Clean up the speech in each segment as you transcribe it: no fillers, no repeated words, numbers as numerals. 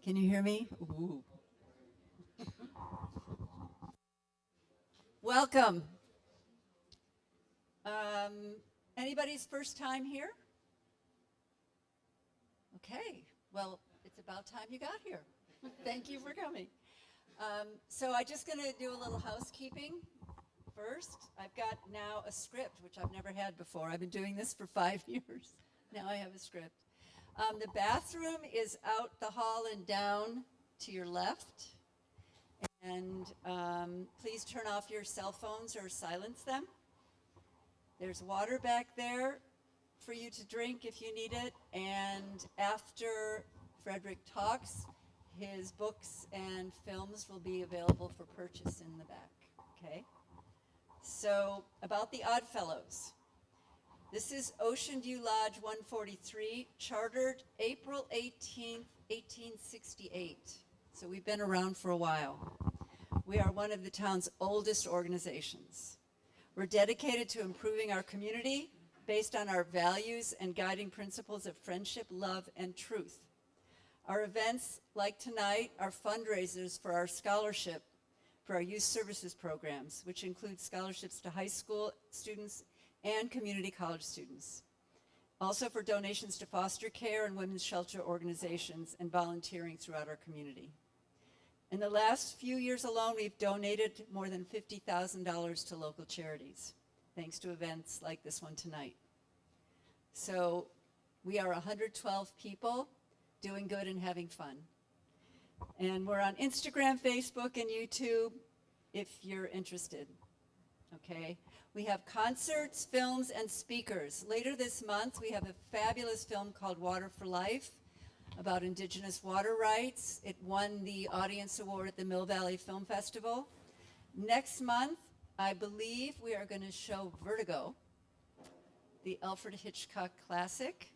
Can you hear me? Ooh. Welcome. Anybody's first time here? Okay, well, it's about time you got here. Thank you for coming. So I'm just going to do a little housekeeping first. I've got now a script, which I've never had before. I've been doing this for 5 years. Now I have a script. The bathroom is out the hall and down to your left. And please turn off your cell phones or silence them. There's water back there for you to drink if you need it. And after Frederick talks, his books and films will be available for purchase in the back. Okay? So about the Oddfellows. This is Ocean View Lodge 143, chartered April 18th, 1868. So we've been around for a while. We are one of the town's oldest organizations. We're dedicated to improving our community based on our values and guiding principles of friendship, love, and truth. Our events, like tonight, are fundraisers for our scholarship, for our youth services programs, which include scholarships to high school students and community college students. Also for donations to foster care and women's shelter organizations and volunteering throughout our community. In the last few years alone, we've donated more than $50,000 to local charities, thanks to events like this one tonight. So we are 112 people doing good and having fun. And we're on Instagram, Facebook, and YouTube if you're interested, okay? We have concerts, films, and speakers. Later this month, we have a fabulous film called Water for Life, about Indigenous water rights. It won the Audience Award at the Mill Valley Film Festival. Next month, I believe we are going to show Vertigo, the Alfred Hitchcock classic.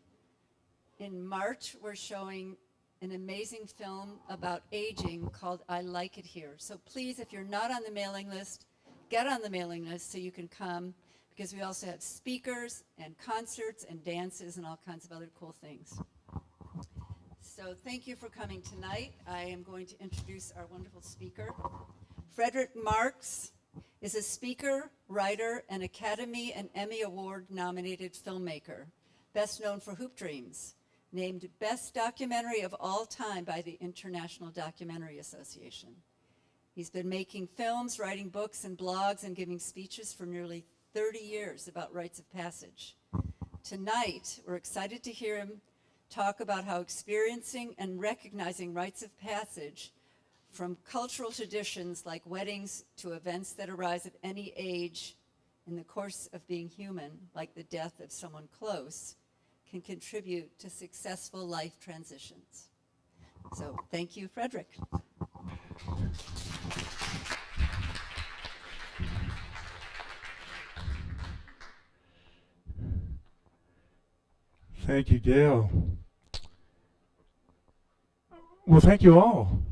In March, we're showing an amazing film about aging called I Like It Here. So please, if you're not on the mailing list, get on the mailing list so you can come, because we also have speakers and concerts and dances and all kinds of other cool things. So thank you for coming tonight. I am going to introduce our wonderful speaker. Frederick Marx is a speaker, writer, and Academy and Emmy Award nominated filmmaker, best known for Hoop Dreams, named Best Documentary of All Time by the International Documentary Association. He's been making films, writing books and blogs, and giving speeches for nearly 30 years about rites of passage. Tonight, we're excited to hear him talk about how experiencing and recognizing rites of passage, from cultural traditions like weddings to events that arise at any age in the course of being human, like the death of someone close, can contribute to successful life transitions. So thank you, Frederick. Thank you, Gail. Well, thank you all.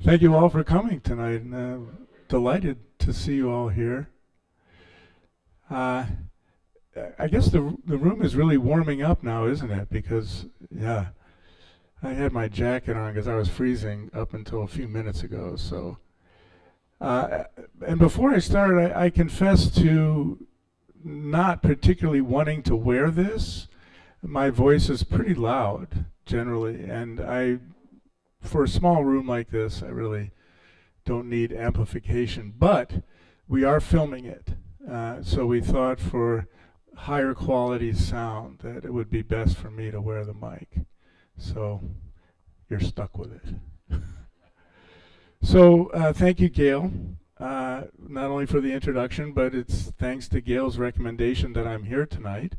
Thank you all for coming tonight, and delighted to see you all here. I guess the room is really warming up now, isn't it? Because, yeah, I had my jacket on because I was freezing up until a few minutes ago. So, and before I start, I confess to not particularly wanting to wear this. My voice is pretty loud generally, and for a small room like this, I really don't need amplification, but we are filming it. So we thought for higher quality sound that it would be best for me to wear the mic. So you're stuck with it. So thank you, Gail, not only for the introduction, but it's thanks to Gail's recommendation that I'm here tonight.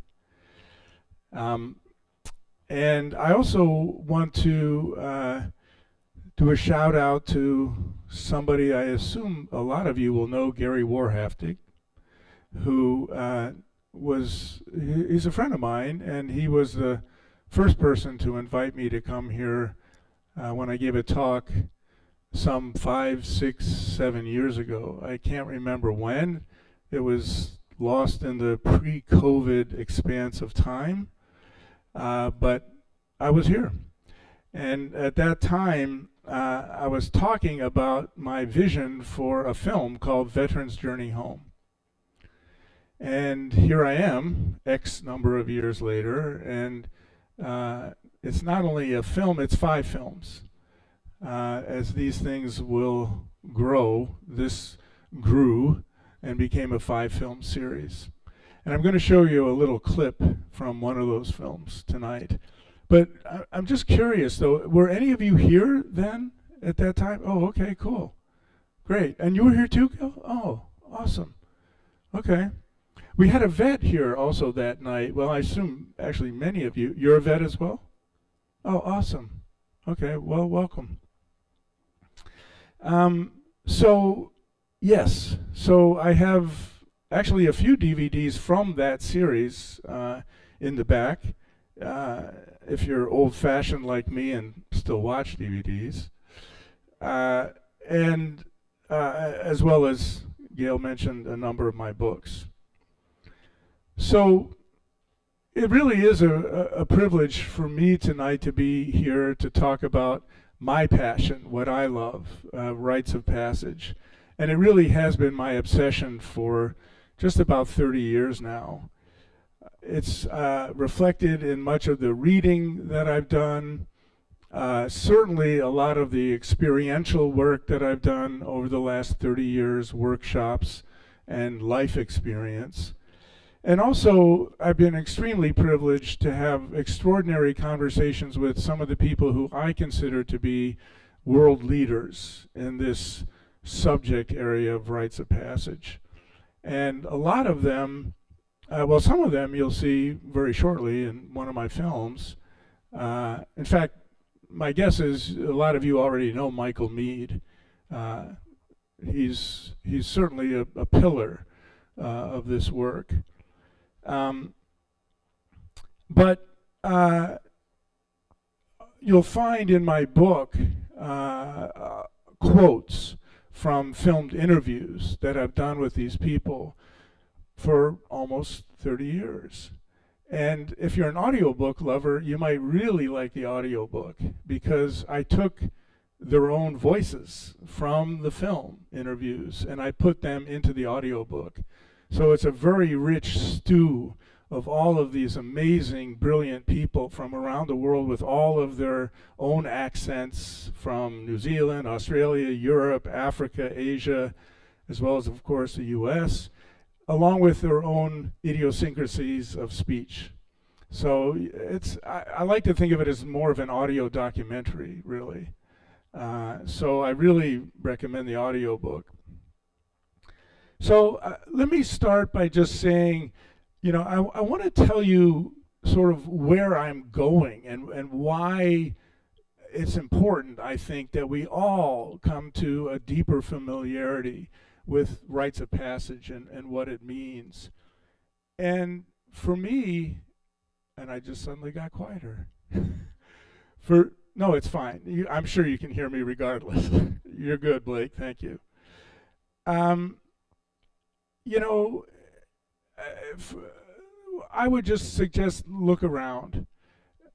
And I also want to do a shout out to somebody I assume a lot of you will know, Gary Warhaftig, who he's a friend of mine, and he was the first person to invite me to come here when I gave a talk some 5, 6, 7 years ago. I can't remember when. It was lost in the pre-COVID expanse of time. But I was here, And at that time, I was talking about my vision for a film called Veterans Journey Home. And here I am, X number of years later, and it's not only a film, it's 5 films. As these things will grow, this grew and became a 5-film series. And I'm going to show you a little clip from one of those films tonight. But I'm just curious, though, were any of you here then at that time? Oh, okay, cool. Great. And you were here too, Gil? Oh, awesome. Okay. We had a vet here also that night. Well, I assume actually many of you. You're a vet as well? Oh, awesome. Okay, well, welcome. So, yes. So I have actually a few DVDs from that series in the back. If you're old-fashioned like me and still watch DVDs. And as well as Gail mentioned, a number of my books. So it really is a privilege for me tonight to be here to talk about my passion, what I love, rites of passage. And it really has been my obsession for just about 30 years now. It's reflected in much of the reading that I've done, certainly a lot of the experiential work that I've done over the last 30 years, workshops and life experience. And also, I've been extremely privileged to have extraordinary conversations with some of the people who I consider to be world leaders in this subject area of rites of passage. And a lot of them, well, some of them you'll see very shortly in one of my films. In fact, my guess is a lot of you already know Michael Meade. He's certainly a pillar of this work. But you'll find in my book quotes from filmed interviews that I've done with these people for almost 30 years. And if you're an audiobook lover, you might really like the audiobook because I took their own voices from the film interviews and I put them into the audiobook. So it's a very rich stew of all of these amazing, brilliant people from around the world with all of their own accents from New Zealand, Australia, Europe, Africa, Asia, as well as, of course, the US, along with their own idiosyncrasies of speech. So I like to think of it as more of an audio documentary, really. So I really recommend the audiobook. So let me start by just saying, I want to tell you sort of where I'm going and why it's important, I think, that we all come to a deeper familiarity with rites of passage and what it means. And for me, and I just suddenly got quieter. No, it's fine. I'm sure you can hear me regardless. You're good, Blake. Thank you. I would just suggest look around.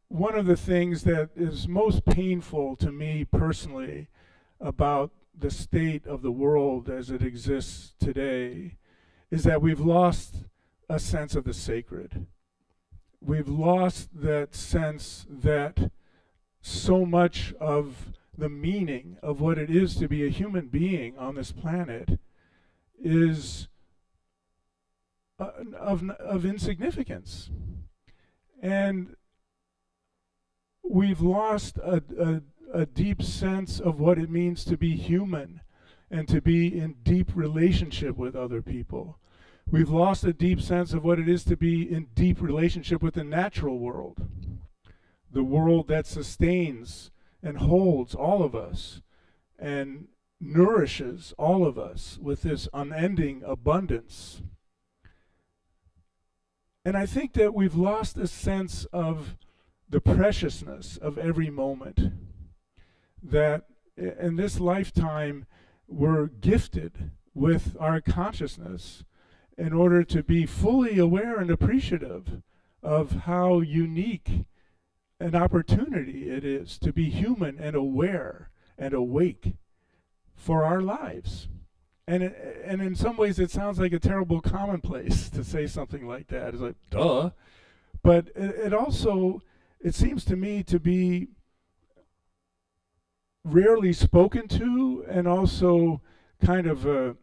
One of the things that is most painful to me personally about the state of the world as it exists today is that we've lost a sense of the sacred. We've lost that sense that so much of the meaning of what it is to be a human being on this planet is of insignificance. And we've lost a deep sense of what it means to be human and to be in deep relationship with other people. We've lost a deep sense of what it is to be in deep relationship with the natural world, the world that sustains and holds all of us and nourishes all of us with this unending abundance. And I think that we've lost a sense of the preciousness of every moment, that in this lifetime we're gifted with our consciousness in order to be fully aware and appreciative of how unique an opportunity it is to be human and aware and awake for our lives. And in some ways it sounds like a terrible commonplace to say something like that. It's like, duh. But it also, it seems to me to be rarely spoken to, and also kind of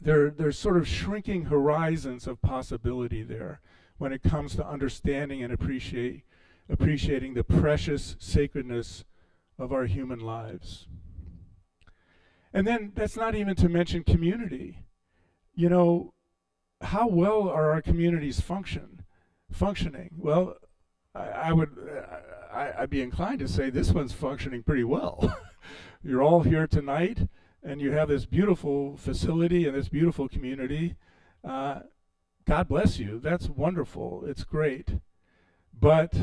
there's sort of shrinking horizons of possibility there when it comes to understanding and appreciating the precious sacredness of our human lives. And then that's not even to mention community. You know, how well are our communities functioning? Well, I'd be inclined to say this one's functioning pretty well. You're all here tonight, and you have this beautiful facility and this beautiful community. God bless you. That's wonderful. It's great. But,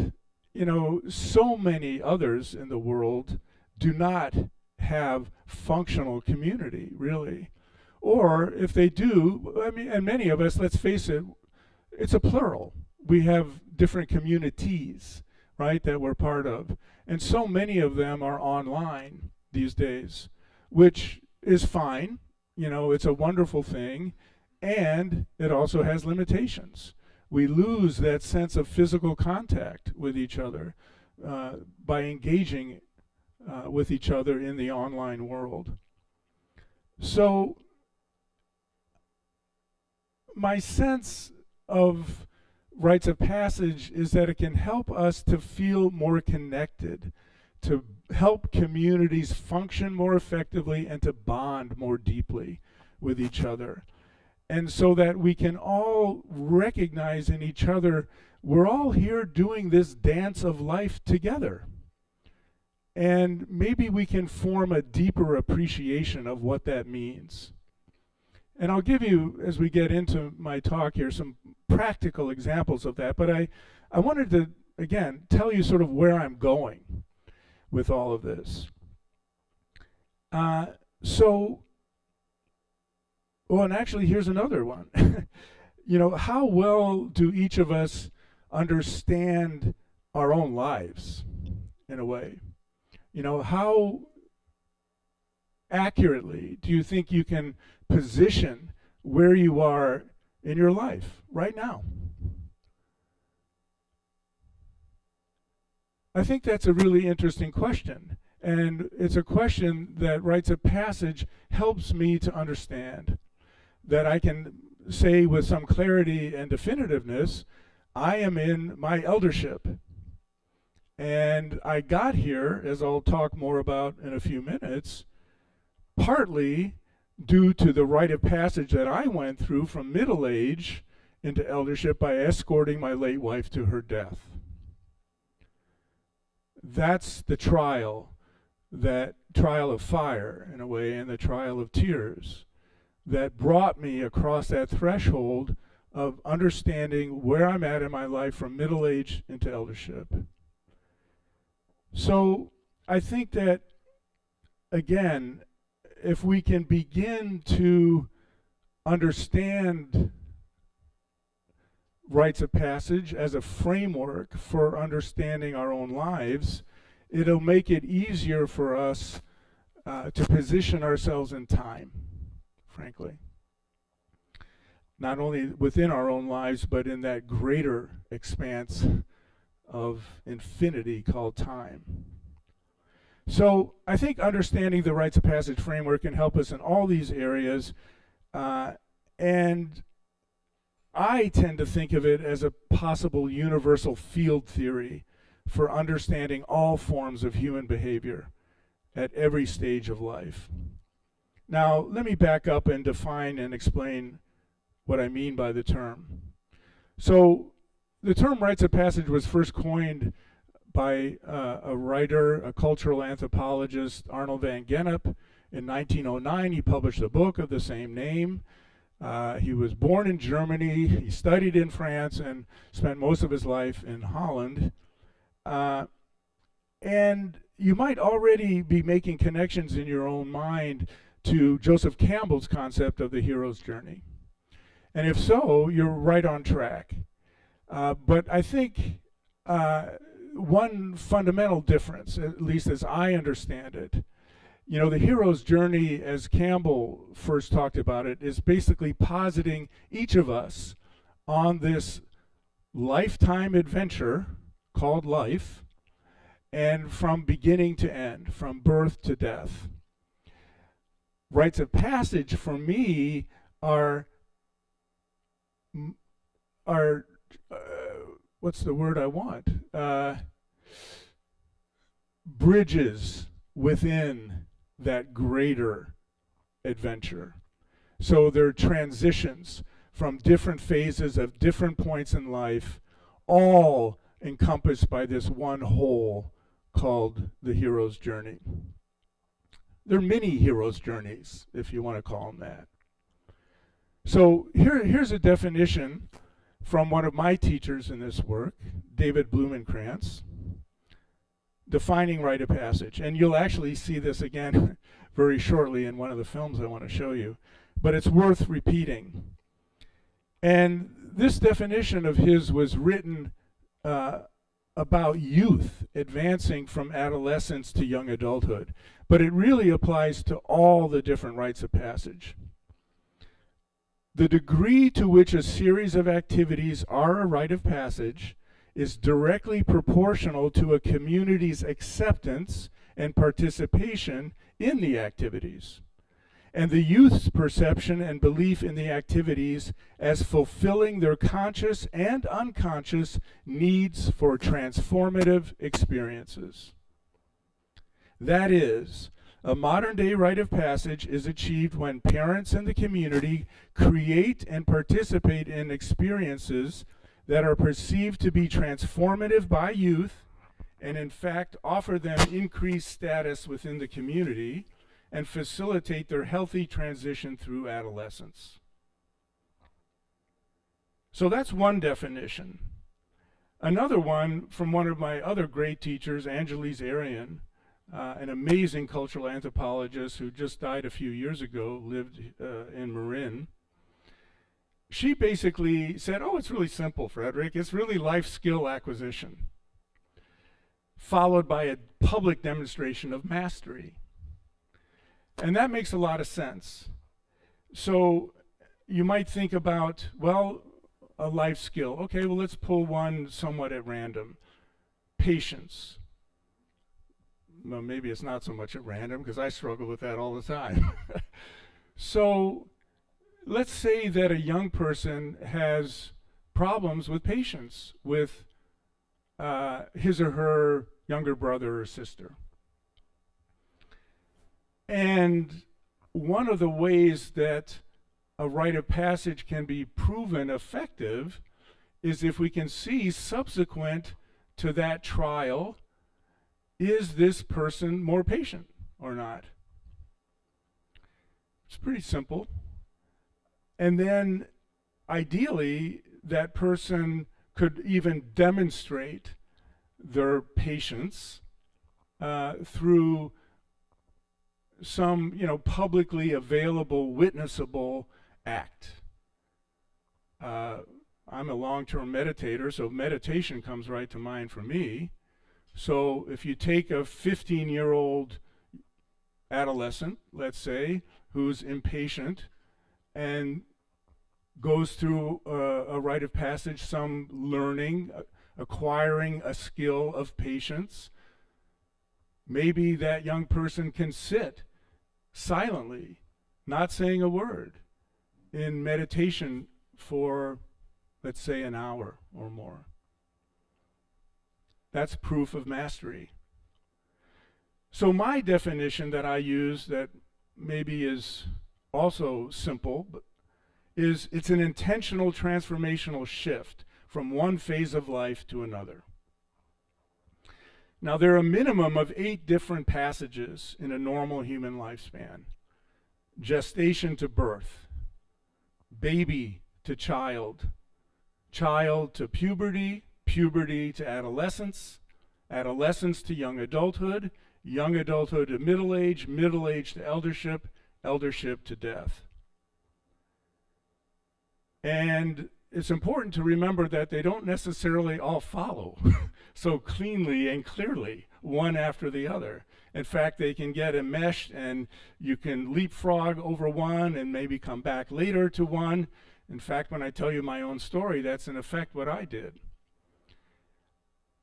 you know, so many others in the world do not have functional community, really. Or if they do, I mean, and many of us, let's face it, it's a plural. We have different communities, right, that we're part of. And so many of them are online these days, which is fine. You know, it's a wonderful thing. And it also has limitations. We lose that sense of physical contact with each other by engaging with each other in the online world. So my sense of rites of passage is that it can help us to feel more connected, to help communities function more effectively, and to bond more deeply with each other. And so that we can all recognize in each other, we're all here doing this dance of life together. And maybe we can form a deeper appreciation of what that means. And I'll give you, as we get into my talk here, some practical examples of that. But I wanted to, again, tell you sort of where I'm going with all of this. Well, and actually, here's another one. You know, how well do each of us understand our own lives, in a way? You know, how accurately do you think you can position where you are in your life right now? I think that's a really interesting question. And it's a question that rites of passage helps me to understand. That I can say with some clarity and definitiveness, I am in my eldership. And I got here, as I'll talk more about in a few minutes, partly due to the rite of passage that I went through from middle age into eldership by escorting my late wife to her death. That's the trial, that trial of fire, in a way, and the trial of tears that brought me across that threshold of understanding where I'm at in my life from middle age into eldership. So I think that, again, if we can begin to understand rites of passage as a framework for understanding our own lives, it'll make it easier for us to position ourselves in time, frankly. Not only within our own lives, but in that greater expanse of infinity called time. So I think understanding the rites of passage framework can help us in all these areas. And I tend to think of it as a possible universal field theory for understanding all forms of human behavior at every stage of life. Now, let me back up and define and explain what I mean by the term. So, the term rites of passage was first coined by a writer, a cultural anthropologist, Arnold van Gennep. In 1909, he published a book of the same name. He was born in Germany, he studied in France, and spent most of his life in Holland. And you might already be making connections in your own mind to Joseph Campbell's concept of the hero's journey. And if so, you're right on track. But I think one fundamental difference, at least as I understand it. You know, the hero's journey, as Campbell first talked about it, is basically positing each of us on this lifetime adventure called life, and from beginning to end, from birth to death. Rites of passage for me are what's the word I want? Bridges within that greater adventure. So they're transitions from different phases of different points in life, all encompassed by this one whole called the hero's journey. They're mini hero's journeys, if you want to call them that. So here's a definition from one of my teachers in this work, David Blumenkrantz, defining rite of passage. And you'll actually see this again very shortly in one of the films I want to show you. But it's worth repeating. And this definition of his was written about youth advancing from adolescence to young adulthood. But it really applies to all the different rites of passage. The degree to which a series of activities are a rite of passage is directly proportional to a community's acceptance and participation in the activities, and the youth's perception and belief in the activities as fulfilling their conscious and unconscious needs for transformative experiences. That is, a modern-day rite of passage is achieved when parents in the community create and participate in experiences that are perceived to be transformative by youth and in fact offer them increased status within the community and facilitate their healthy transition through adolescence. So that's one definition. Another one from one of my other great teachers, Angelise Arian, an amazing cultural anthropologist who just died a few years ago, lived in Marin. She basically said, oh, it's really simple, Frederick. It's really life skill acquisition, followed by a public demonstration of mastery. And that makes a lot of sense. So you might think about, well, a life skill. Okay, well, let's pull one somewhat at random. Patience. Well, maybe it's not so much at random because I struggle with that all the time. So let's say that a young person has problems with patience with his or her younger brother or sister. And one of the ways that a rite of passage can be proven effective is if we can see subsequent to that trial, is this person more patient or not? It's pretty simple. And then ideally, that person could even demonstrate their patience through some, publicly available, witnessable act. I'm a long-term meditator, so meditation comes right to mind for me. So if you take a 15-year-old adolescent, let's say, who's impatient and goes through a rite of passage, some learning, acquiring a skill of patience, maybe that young person can sit silently, not saying a word, in meditation for, let's say, an hour or more. That's proof of mastery. So my definition that I use that maybe is also simple, but is it's an intentional transformational shift from one phase of life to another. Now, there are a minimum of 8 different passages in a normal human lifespan. Gestation to birth, baby to child, child to puberty, puberty to adolescence, adolescence to young adulthood to middle age to eldership, eldership to death. And it's important to remember that they don't necessarily all follow so cleanly and clearly, one after the other. In fact, they can get enmeshed, and you can leapfrog over one and maybe come back later to one. In fact, when I tell you my own story, that's in effect what I did.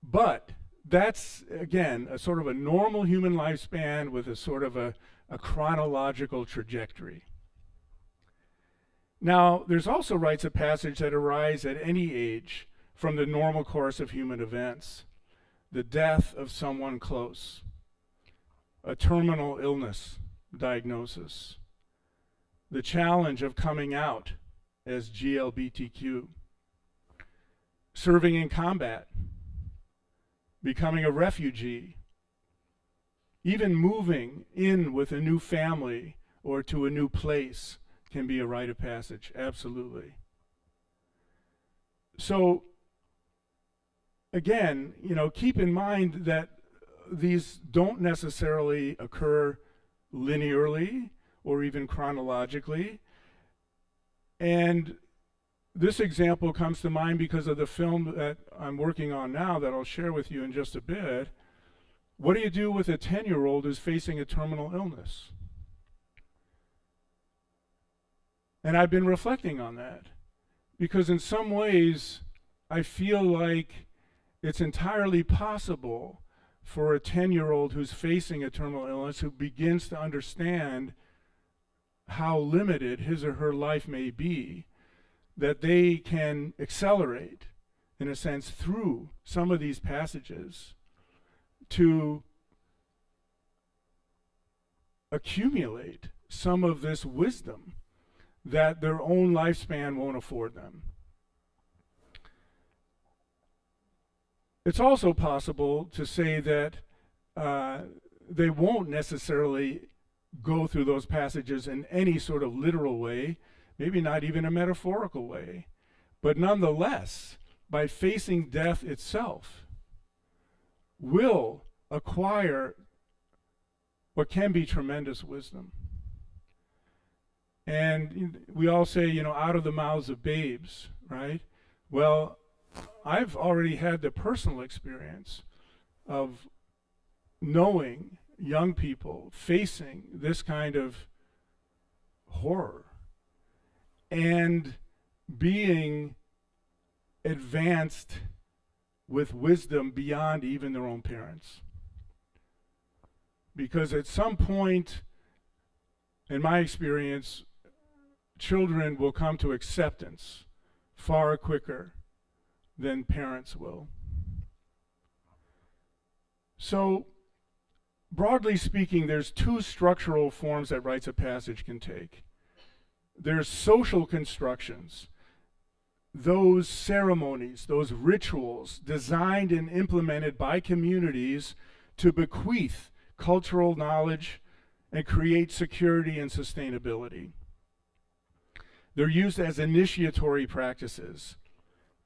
But that's, again, a sort of a normal human lifespan with a sort of a chronological trajectory. Now, there's also rites of passage that arise at any age from the normal course of human events. The death of someone close, a terminal illness diagnosis, the challenge of coming out as GLBTQ, serving in combat, becoming a refugee, even moving in with a new family or to a new place can be a rite of passage, absolutely. So, again, keep in mind that these don't necessarily occur linearly or even chronologically. And this example comes to mind because of the film that I'm working on now that I'll share with you in just a bit. What do you do with a 10-year-old who's facing a terminal illness? And I've been reflecting on that because in some ways I feel like it's entirely possible for a 10-year-old who's facing a terminal illness, who begins to understand how limited his or her life may be, that they can accelerate, in a sense, through some of these passages to accumulate some of this wisdom that their own lifespan won't afford them. It's also possible to say that they won't necessarily go through those passages in any sort of literal way, maybe not even a metaphorical way, but nonetheless, by facing death itself, will acquire what can be tremendous wisdom. And we all say, out of the mouths of babes, right? Well, I've already had the personal experience of knowing young people facing this kind of horror and being advanced with wisdom beyond even their own parents. Because at some point, in my experience, children will come to acceptance far quicker than parents will. So, broadly speaking, there's two structural forms that rites of passage can take. There's social constructions, those ceremonies, those rituals designed and implemented by communities to bequeath cultural knowledge and create security and sustainability. They're used as initiatory practices,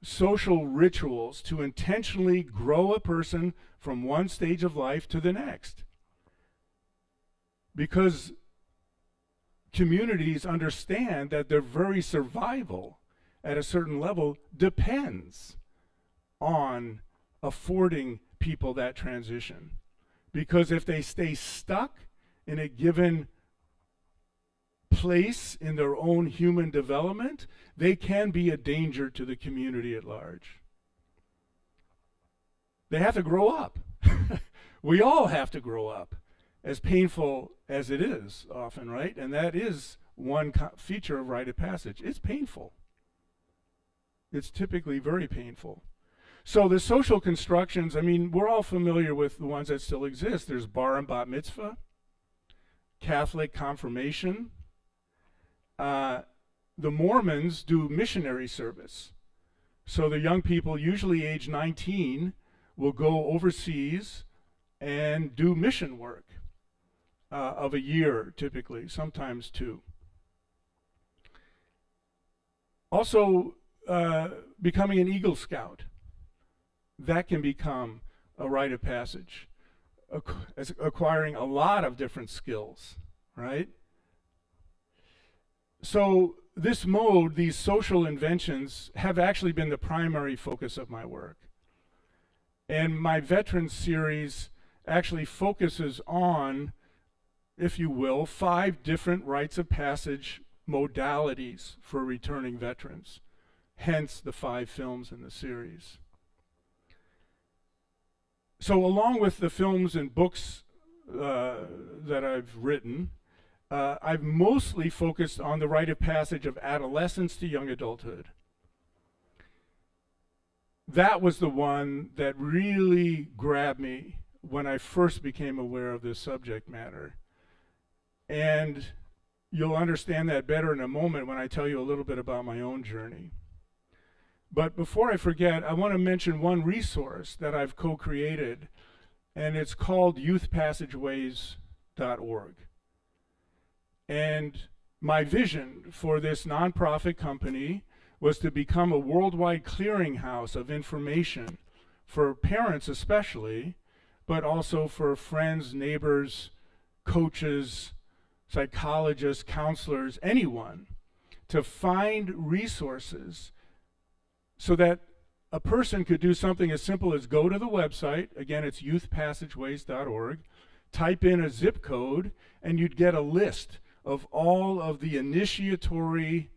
social rituals to intentionally grow a person from one stage of life to the next. Because communities understand that their very survival at a certain level depends on affording people that transition. Because if they stay stuck in a given place in their own human development, they can be a danger to the community at large. They have to grow up. We all have to grow up, as painful as it is often, right? And that is one feature of rite of passage. It's painful. It's typically very painful. So the social constructions, we're all familiar with the ones that still exist. There's bar and bat mitzvah, Catholic confirmation. The Mormons do missionary service. So the young people, usually age 19, will go overseas and do mission work of a year, typically, sometimes two. Also, becoming an Eagle Scout. That can become a rite of passage, acquiring a lot of different skills, right? So this mode, these social inventions, have actually been the primary focus of my work. And my Veterans series actually focuses on, if you will, 5 different rites of passage modalities for returning veterans, hence the 5 films in the series. So along with the films and books that I've written, I've mostly focused on the rite of passage of adolescence to young adulthood. That was the one that really grabbed me when I first became aware of this subject matter. And you'll understand that better in a moment when I tell you a little bit about my own journey. But before I forget, I want to mention one resource that I've co-created, and it's called youthpassageways.org. And my vision for this nonprofit company was to become a worldwide clearinghouse of information for parents especially, but also for friends, neighbors, coaches, psychologists, counselors, anyone, to find resources so that a person could do something as simple as go to the website, again it's youthpassageways.org, type in a zip code, and you'd get a list of all of the initiatory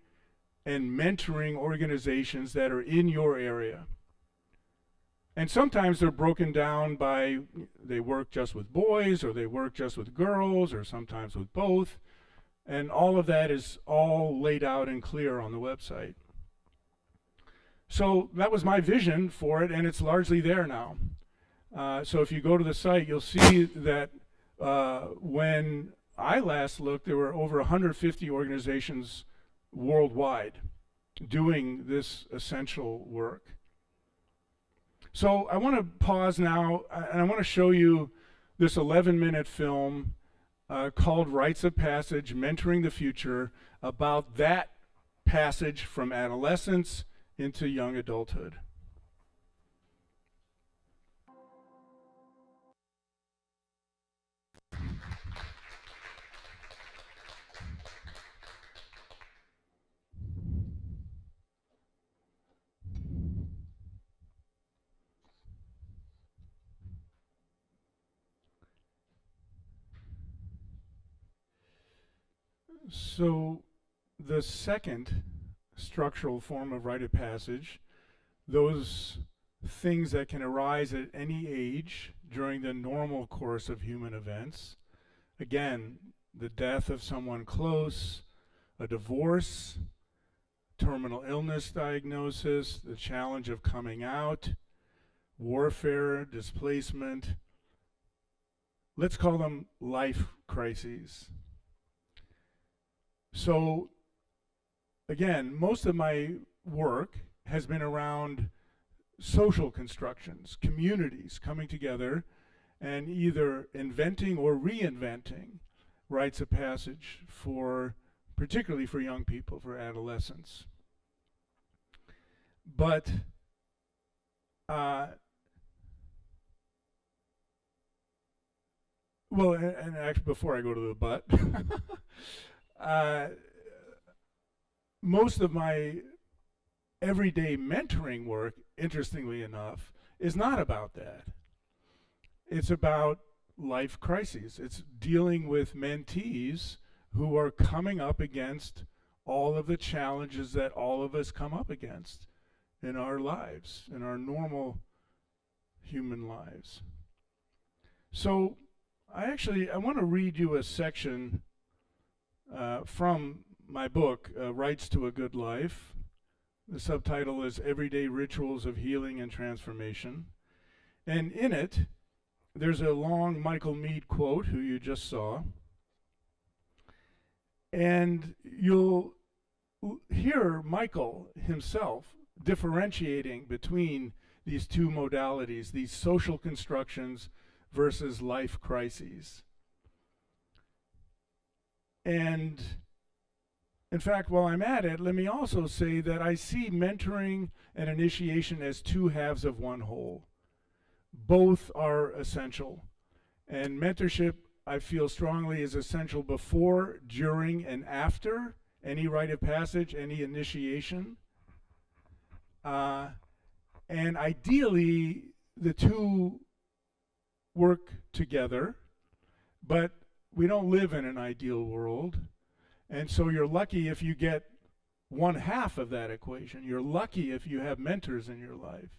and mentoring organizations that are in your area. And sometimes they're broken down by, they work just with boys, or they work just with girls, or sometimes with both. And all of that is all laid out and clear on the website. So that was my vision for it, and it's largely there now. So if you go to the site, you'll see that when I last looked, there were over 150 organizations worldwide doing this essential work. So I want to pause now, and I want to show you this 11-minute film called Rites of Passage, Mentoring the Future, about that passage from adolescence into young adulthood. So the second structural form of rite of passage, those things that can arise at any age during the normal course of human events, again, the death of someone close, a divorce, terminal illness diagnosis, the challenge of coming out, warfare, displacement, let's call them life crises. So again, most of my work has been around social constructions, communities coming together and either inventing or reinventing rites of passage for, particularly for young people, for adolescents. But well, and actually before I go to the but, most of my everyday mentoring work, interestingly enough, is not about that. It's about life crises. It's dealing with mentees who are coming up against all of the challenges that all of us come up against in our lives, in our normal human lives. So I want to read you a section from my book, Rites to a Good Life. The subtitle is Everyday Rituals of Healing and Transformation. And in it, there's a long Michael Meade quote, who you just saw. And you'll hear Michael himself differentiating between these two modalities, these social constructions versus life crises. And in fact, while I'm at it, let me also say that I see mentoring and initiation as two halves of one whole. Both are essential. And mentorship, I feel strongly, is essential before, during, and after any rite of passage, any initiation. And ideally, the two work together, but we don't live in an ideal world. And so you're lucky if you get one half of that equation. You're lucky if you have mentors in your life.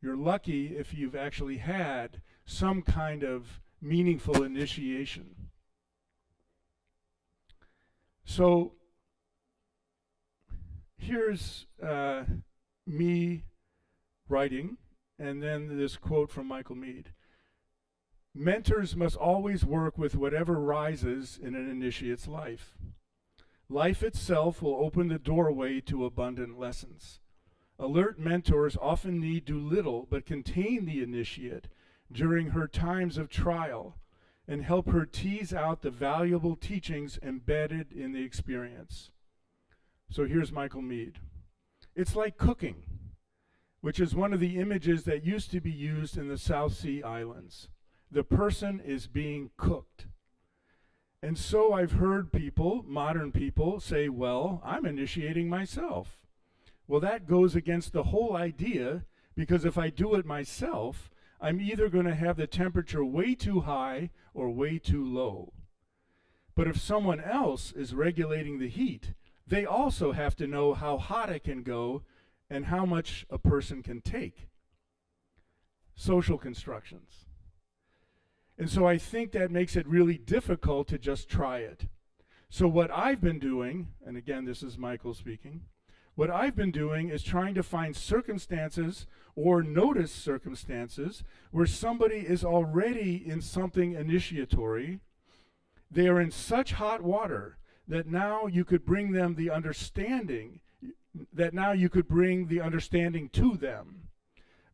You're lucky if you've actually had some kind of meaningful initiation. So here's me writing, and then this quote from Michael Meade. Mentors must always work with whatever rises in an initiate's life. Life itself will open the doorway to abundant lessons. Alert mentors often need do little but contain the initiate during her times of trial and help her tease out the valuable teachings embedded in the experience. So here's Michael Meade. It's like cooking, which is one of the images that used to be used in the South Sea Islands. The person is being cooked. And so I've heard people, modern people, say, well, I'm initiating myself. Well, that goes against the whole idea, because if I do it myself, I'm either going to have the temperature way too high or way too low. But if someone else is regulating the heat, they also have to know how hot it can go and how much a person can take. Social constructions. And so I think that makes it really difficult to just try it. So what I've been doing, and again, this is Michael speaking, what I've been doing is trying to find circumstances or notice circumstances where somebody is already in something initiatory. They are in such hot water that now you could bring them the understanding, to them,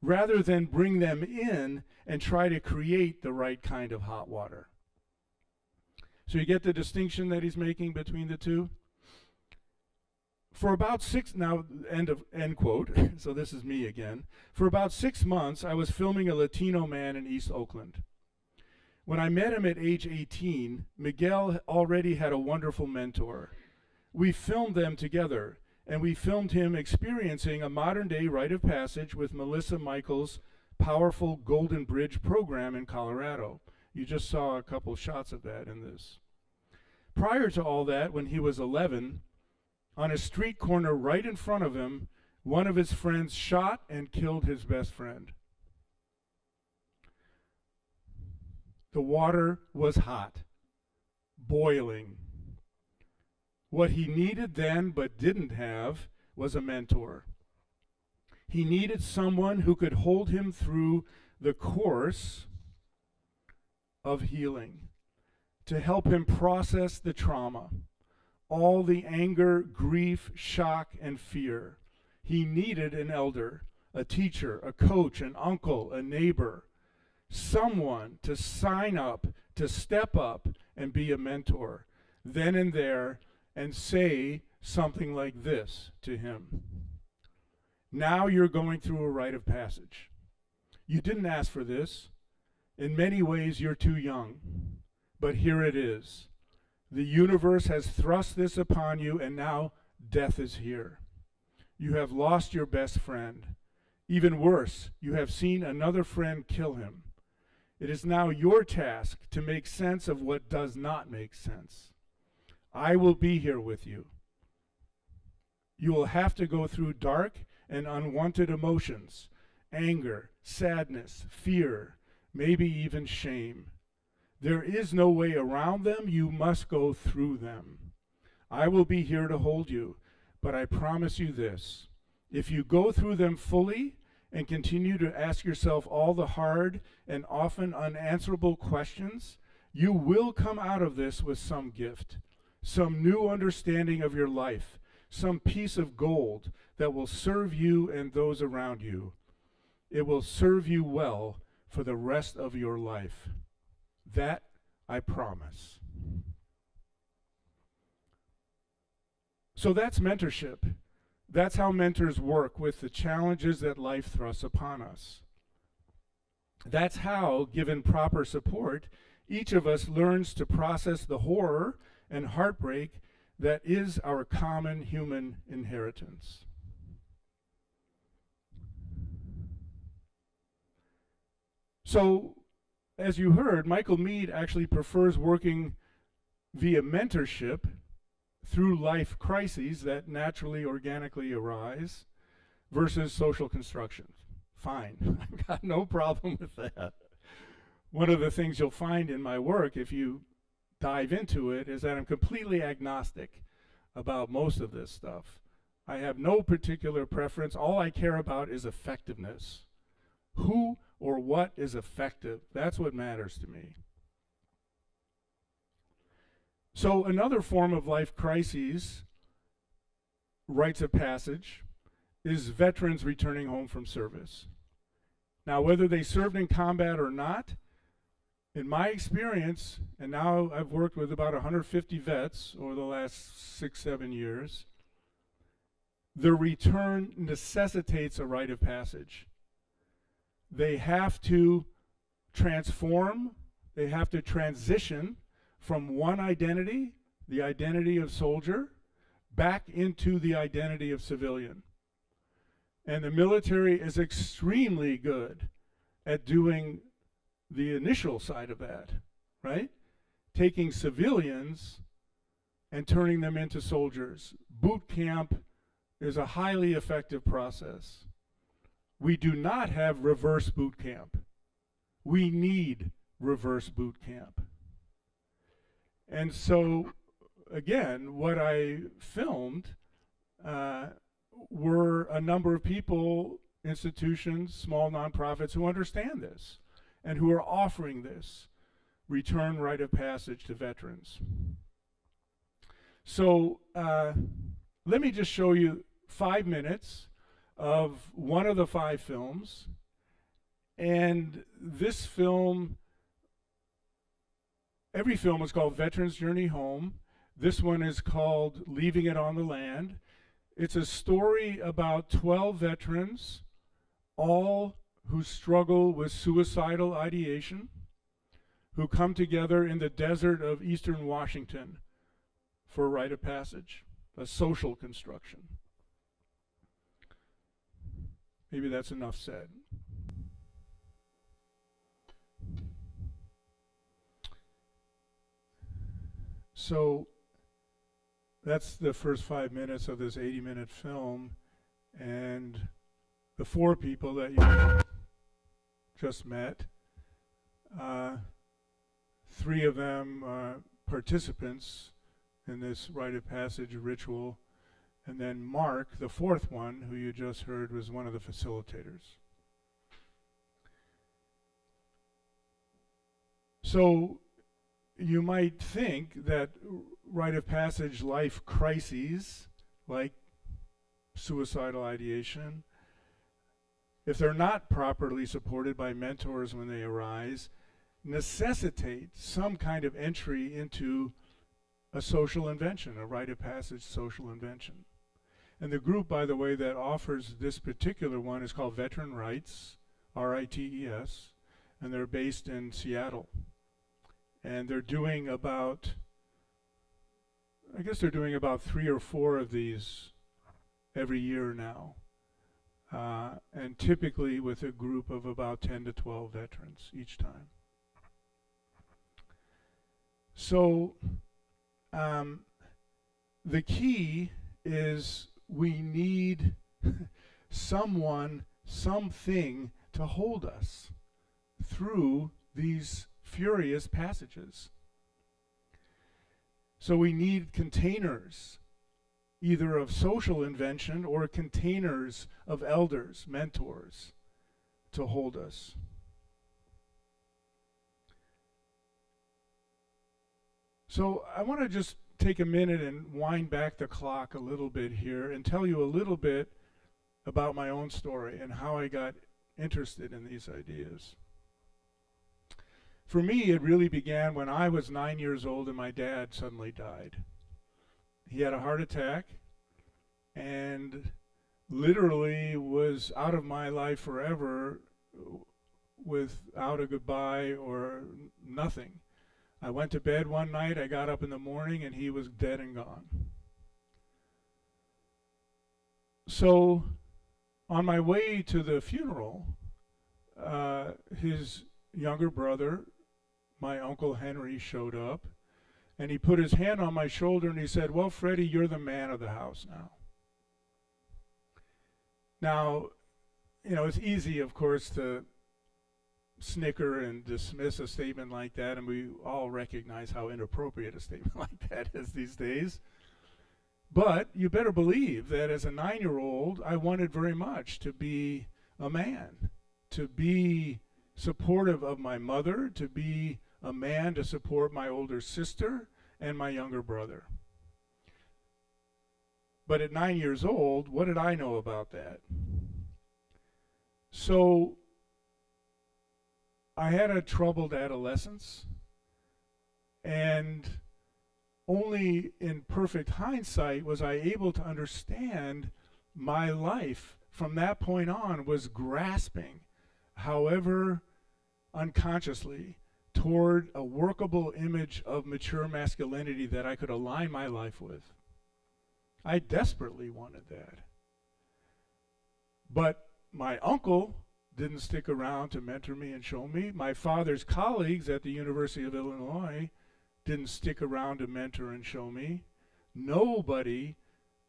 rather than bring them in and try to create the right kind of hot water. So you get the distinction that he's making between the two? For about end quote, so this is me again. For about 6 months, I was filming a Latino man in East Oakland. When I met him at age 18, Miguel already had a wonderful mentor. We filmed them together, and we filmed him experiencing a modern-day rite of passage with Melissa Michaels' powerful Golden Bridge program in Colorado. You just saw a couple shots of that in this. Prior to all that, when he was 11, on a street corner right in front of him, one of his friends shot and killed his best friend. The water was hot, boiling. What he needed then but didn't have was a mentor. He needed someone who could hold him through the course of healing, to help him process the trauma, all the anger, grief, shock, and fear. He needed an elder, a teacher, a coach, an uncle, a neighbor, someone to sign up, to step up and be a mentor, then and there, and say something like this to him. Now you're going through a rite of passage. You didn't ask for this. In many ways, you're too young. But here it is. The universe has thrust this upon you, and now death is here. You have lost your best friend. Even worse, you have seen another friend kill him. It is now your task to make sense of what does not make sense. I will be here with you. You will have to go through dark and unwanted emotions, anger, sadness, fear, maybe even shame. There is no way around them. You must go through them. I will be here to hold you, but I promise you this. If you go through them fully and continue to ask yourself all the hard and often unanswerable questions, you will come out of this with some gift, some new understanding of your life, some piece of gold that will serve you and those around you. It will serve you well for the rest of your life. That I promise. So that's mentorship. That's how mentors work with the challenges that life thrusts upon us. That's how, given proper support, each of us learns to process the horror and heartbreak that is our common human inheritance. So, as you heard, Michael Meade actually prefers working via mentorship through life crises that naturally, organically arise versus social construction. Fine, I've got no problem with that. One of the things you'll find in my work, if you dive into it, is that I'm completely agnostic about most of this stuff. I have no particular preference. All I care about is effectiveness. Who or what is effective? That's what matters to me. So another form of life crises, rites of passage, is veterans returning home from service. Now, whether they served in combat or not, in my experience, and now I've worked with about 150 vets over the last 6-7 years, the return necessitates a rite of passage. They have to transform, they have to transition from one identity, the identity of soldier, back into the identity of civilian. And the military is extremely good at doing the initial side of that, right? Taking civilians and turning them into soldiers. Boot camp is a highly effective process. We do not have reverse boot camp. We need reverse boot camp. And so, again, what I filmed were a number of people, institutions, small nonprofits who understand this and who are offering this return rite of passage to veterans. So let me just show you 5 minutes of one of the 5 films. And this film, every film is called Veterans Journey Home. This one is called Leaving It on the Land. It's a story about 12 veterans, all who struggle with suicidal ideation, who come together in the desert of eastern Washington for a rite of passage, a social construction. Maybe that's enough said. So that's the first 5 minutes of this 80-minute film, and the 4 people that you just met, 3 of them are participants in this rite of passage ritual, and then Mark, the 4th one, who you just heard, was one of the facilitators. So you might think that rite of passage life crises, like suicidal ideation, if they're not properly supported by mentors when they arise, necessitate some kind of entry into a social invention, a rite of passage social invention. And the group, by the way, that offers this particular one is called Veteran Rites, R-I-T-E-S, and they're based in Seattle. And they're doing about, I guess they're doing about 3 or 4 of these every year now. And typically with a group of about 10 to 12 veterans each time. So the key is we need someone, something to hold us through these furious passages. So we need containers, either of social invention or containers of elders, mentors, to hold us. So I want to just take a minute and wind back the clock a little bit here and tell you a little bit about my own story and how I got interested in these ideas. For me, it really began when I was 9 years old and my dad suddenly died. He had a heart attack and literally was out of my life forever without a goodbye or nothing. I went to bed one night, I got up in the morning, and he was dead and gone. So on my way to the funeral, his younger brother, my Uncle Henry, showed up, and he put his hand on my shoulder and he said, "Well, Freddie, you're the man of the house now." Now, it's easy, of course, to snicker and dismiss a statement like that, and we all recognize how inappropriate a statement like that is these days. But you better believe that as a 9-year-old, I wanted very much to be a man, to be supportive of my mother, to be a man to support my older sister and my younger brother. But at 9 years old, what did I know about that? So I had a troubled adolescence, and only in perfect hindsight was I able to understand my life from that point on was grasping, however unconsciously, toward a workable image of mature masculinity that I could align my life with. I desperately wanted that. But my uncle didn't stick around to mentor me and show me. My father's colleagues at the University of Illinois didn't stick around to mentor and show me. Nobody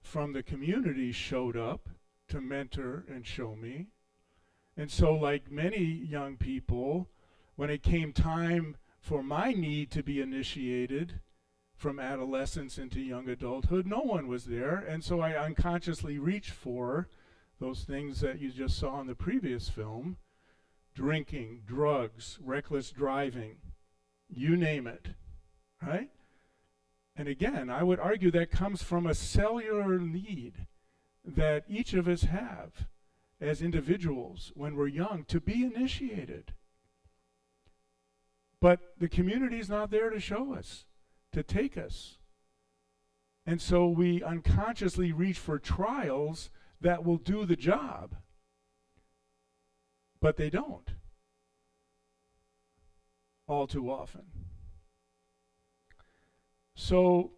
from the community showed up to mentor and show me. And so, like many young people, when it came time for my need to be initiated from adolescence into young adulthood, no one was there. And so I unconsciously reached for those things that you just saw in the previous film: drinking, drugs, reckless driving, you name it, right? And again, I would argue that comes from a cellular need that each of us have as individuals when we're young to be initiated. But the community's not there to show us, to take us. And so we unconsciously reach for trials that will do the job, but they don't, all too often. So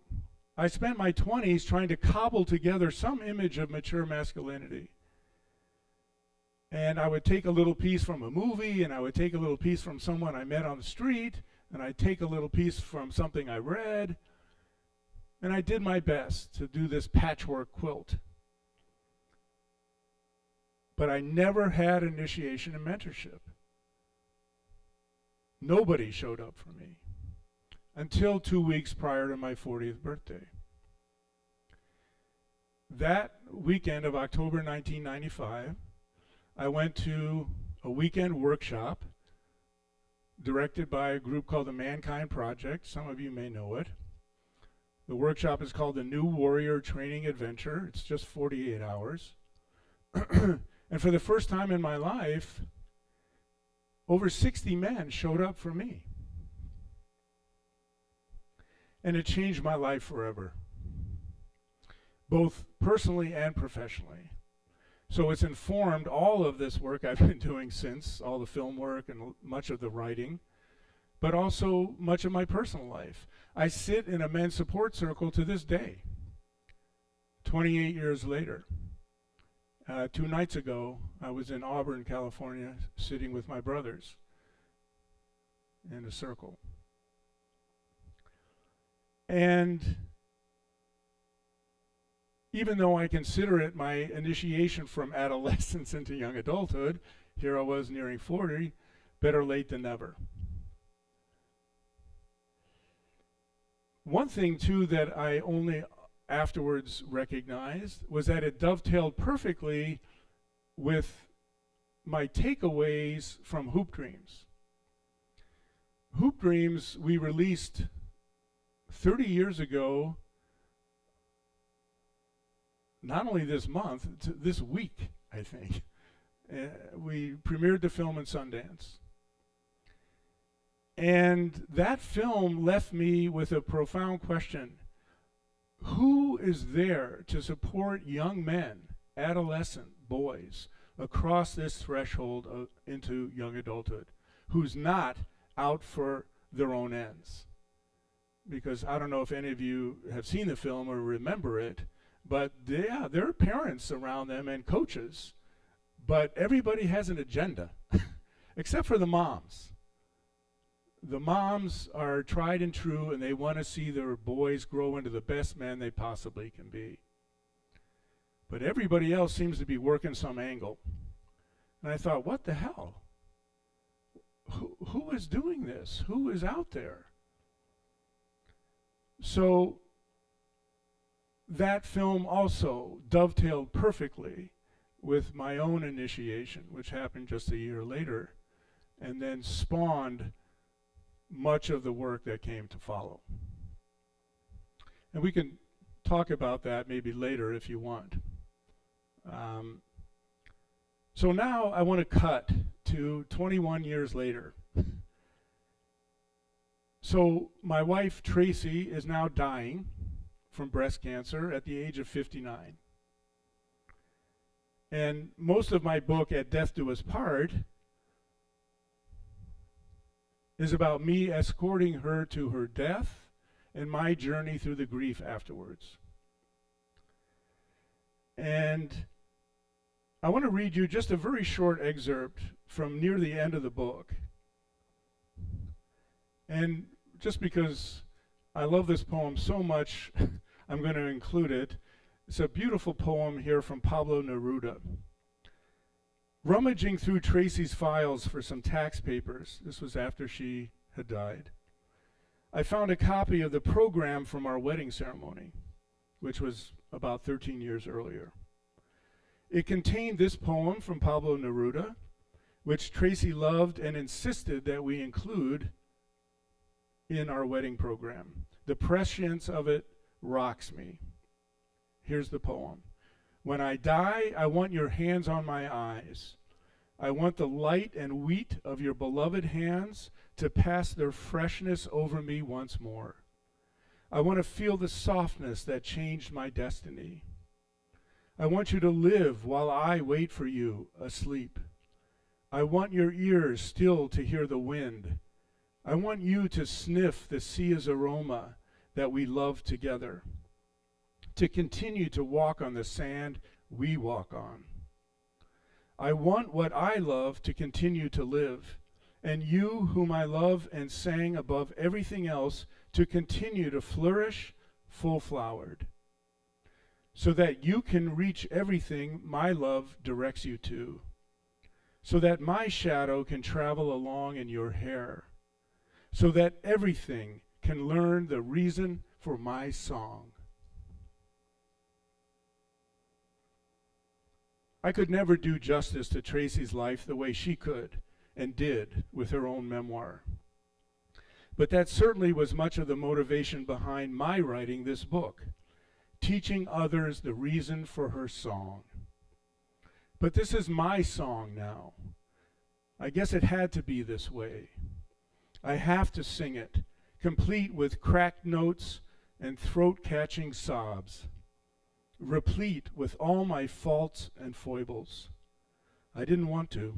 I spent my 20s trying to cobble together some image of mature masculinity. And I would take a little piece from a movie, and I would take a little piece from someone I met on the street, and I'd take a little piece from something I read, and I did my best to do this patchwork quilt. But I never had initiation and mentorship. Nobody showed up for me until 2 weeks prior to my 40th birthday. That weekend of October 1995, I went to a weekend workshop directed by a group called the Mankind Project. Some of you may know it. The workshop is called the New Warrior Training Adventure. It's just 48 hours. And for the first time in my life, over 60 men showed up for me. And it changed my life forever, both personally and professionally. So it's informed all of this work I've been doing since, all the film work and much of the writing, but also much of my personal life. I sit in a men's support circle to this day, 28 years later. 2 nights ago, I was in Auburn, California, sitting with my brothers in a circle. And even though I consider it my initiation from adolescence into young adulthood, here I was nearing 40, better late than never. One thing, too, that I only afterwards recognized was that it dovetailed perfectly with my takeaways from Hoop Dreams. Hoop Dreams we released 30 years ago, not only this month, this week, I think. We premiered the film in Sundance. And that film left me with a profound question. Who is there to support young men, adolescent boys, across this threshold into young adulthood, who's not out for their own ends? Because I don't know if any of you have seen the film or remember it, But yeah, there are parents around them and coaches, but everybody has an agenda, except for the moms. The moms are tried and true, and they want to see their boys grow into the best men they possibly can be. But everybody else seems to be working some angle. And I thought, what the hell? Who is doing this? Who is out there? So that film also dovetailed perfectly with my own initiation, which happened just a year later, and then spawned much of the work that came to follow. And we can talk about that maybe later if you want. So now I want to cut to 21 years later. So my wife Tracy is now dying from breast cancer at the age of 59. And most of my book, At Death Do Us Part, is about me escorting her to her death and my journey through the grief afterwards. And I want to read you just a very short excerpt from near the end of the book. And just because I love this poem so much, I'm going to include it. It's a beautiful poem here from Pablo Neruda. Rummaging through Tracy's files for some tax papers, this was after she had died, I found a copy of the program from our wedding ceremony, which was about 13 years earlier. It contained this poem from Pablo Neruda, which Tracy loved and insisted that we include in our wedding program. The prescience of it rocks me. Here's the poem. When I die, I want your hands on my eyes. I want the light and wheat of your beloved hands to pass their freshness over me once more. I want to feel the softness that changed my destiny. I want you to live while I wait for you asleep. I want your ears still to hear the wind. I want you to sniff the sea's aroma that we love together, to continue to walk on the sand we walk on. I want what I love to continue to live, and you whom I love and sang above everything else to continue to flourish full-flowered, so that you can reach everything my love directs you to, so that my shadow can travel along in your hair, so that everything can learn the reason for my song. I could never do justice to Tracy's life the way she could and did with her own memoir. But that certainly was much of the motivation behind my writing this book, teaching others the reason for her song. But this is my song now. I guess it had to be this way. I have to sing it, complete with cracked notes and throat-catching sobs, replete with all my faults and foibles. I didn't want to,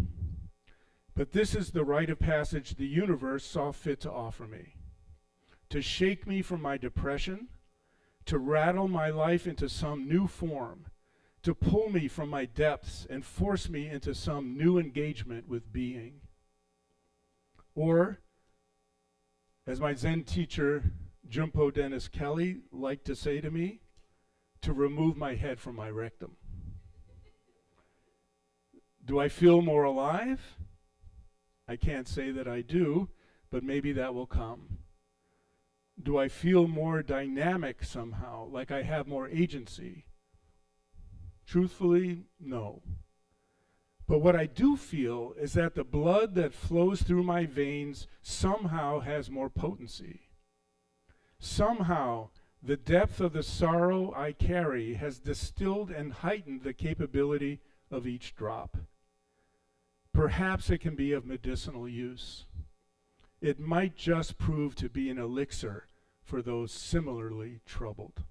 but this is the rite of passage the universe saw fit to offer me, to shake me from my depression, to rattle my life into some new form, to pull me from my depths and force me into some new engagement with being. Or, as my Zen teacher, Jumpo Dennis Kelly, liked to say to me, to remove my head from my rectum. Do I feel more alive? I can't say that I do, but maybe that will come. Do I feel more dynamic somehow, like I have more agency? Truthfully, no. But what I do feel is that the blood that flows through my veins somehow has more potency. Somehow, the depth of the sorrow I carry has distilled and heightened the capability of each drop. Perhaps it can be of medicinal use. It might just prove to be an elixir for those similarly troubled.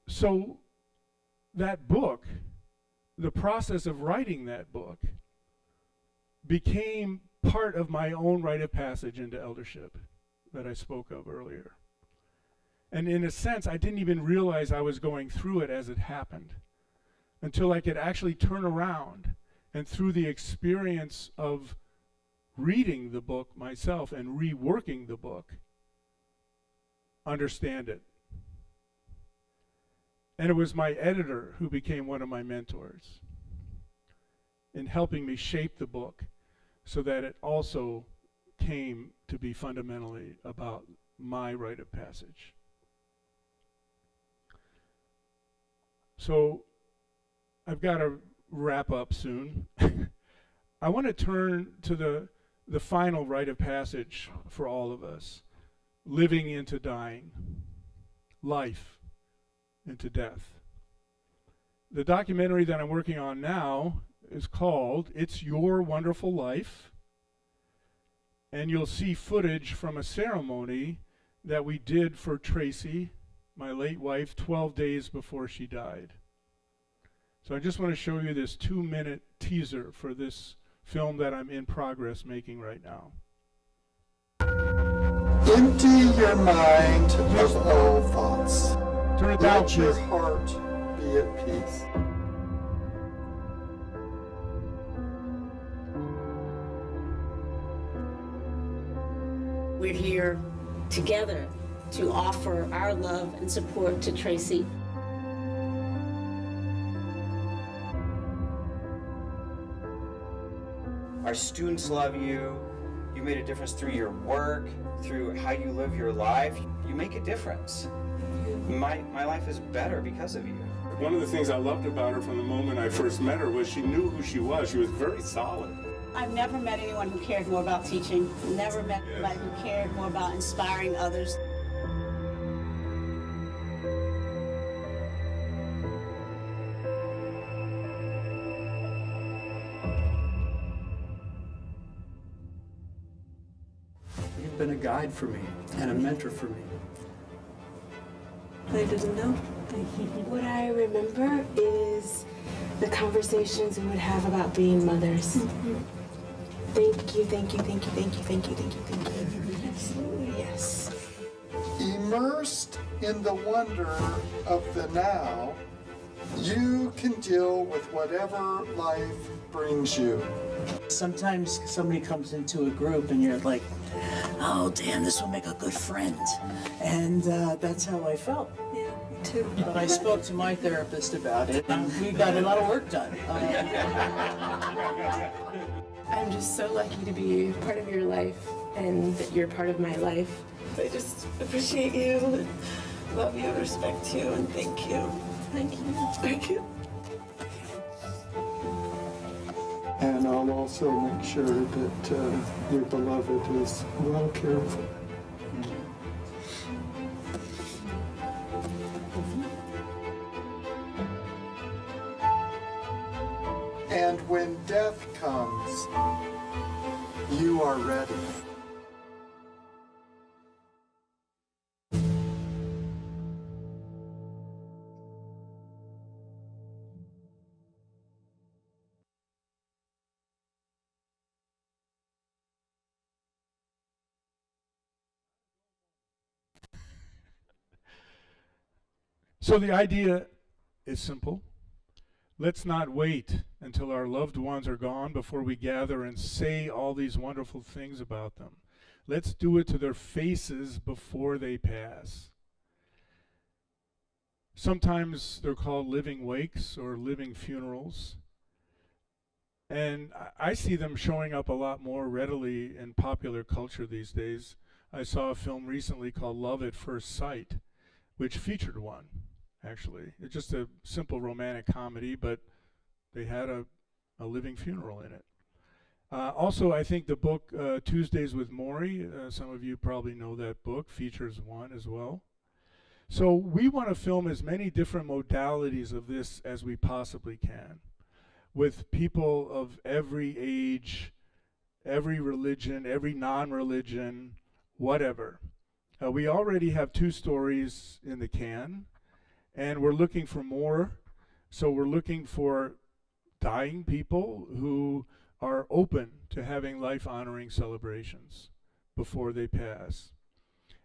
So that book, the process of writing that book, became part of my own rite of passage into eldership that I spoke of earlier. And in a sense, I didn't even realize I was going through it as it happened until I could actually turn around and through the experience of reading the book myself and reworking the book, understand it. And it was my editor who became one of my mentors in helping me shape the book so that it also came to be fundamentally about my rite of passage. So I've got to wrap up soon. I want to turn to the final rite of passage for all of us, living into dying, life into death. The documentary that I'm working on now is called It's Your Wonderful Life, and you'll see footage from a ceremony that we did for Tracy, my late wife, 12 days before she died. So I just want to show you this 2-minute teaser for this film that I'm in progress making right now. Empty your mind of all thoughts. Turn it down, Let your please. heart be at peace. We're here together to offer our love and support to Tracy. Our students love you. You made a difference through your work, through how you live your life. You make a difference. My life is better because of you. One of the things I loved about her from the moment I first met her was she knew who she was. She was very solid. I've never met anyone who cared more about teaching. Never met anybody who cared more about inspiring others. You've been a guide for me and a mentor for me. I didn't know. What I remember is the conversations we would have about being mothers. Thank you, thank you, thank you, thank you, thank you, thank you, thank you. Absolutely, yes. Immersed in the wonder of the now, you can deal with whatever life brings you. Sometimes somebody comes into a group and you're like, oh damn, this will make a good friend. And that's how I felt. Yeah, me too. But I spoke to my therapist about it and we got a lot of work done. I'm just so lucky to be part of your life and that you're part of my life. I just appreciate you, and love you, respect you, and thank you. Thank you. Thank you. And I'll also make sure that your beloved is well cared for. And when death comes, you are ready. So the idea is simple. Let's not wait until our loved ones are gone before we gather and say all these wonderful things about them. Let's do it to their faces before they pass. Sometimes they're called living wakes or living funerals. And I see them showing up a lot more readily in popular culture these days. I saw a film recently called Love at First Sight, which featured one, actually. It's just a simple romantic comedy, but they had a living funeral in it. Also, I think the book Tuesdays with Maury, some of you probably know that book, features one as well. So we want to film as many different modalities of this as we possibly can, with people of every age, every religion, every non-religion, whatever. We already have 2 stories in the can, and we're looking for more. So we're looking for dying people who are open to having life-honoring celebrations before they pass.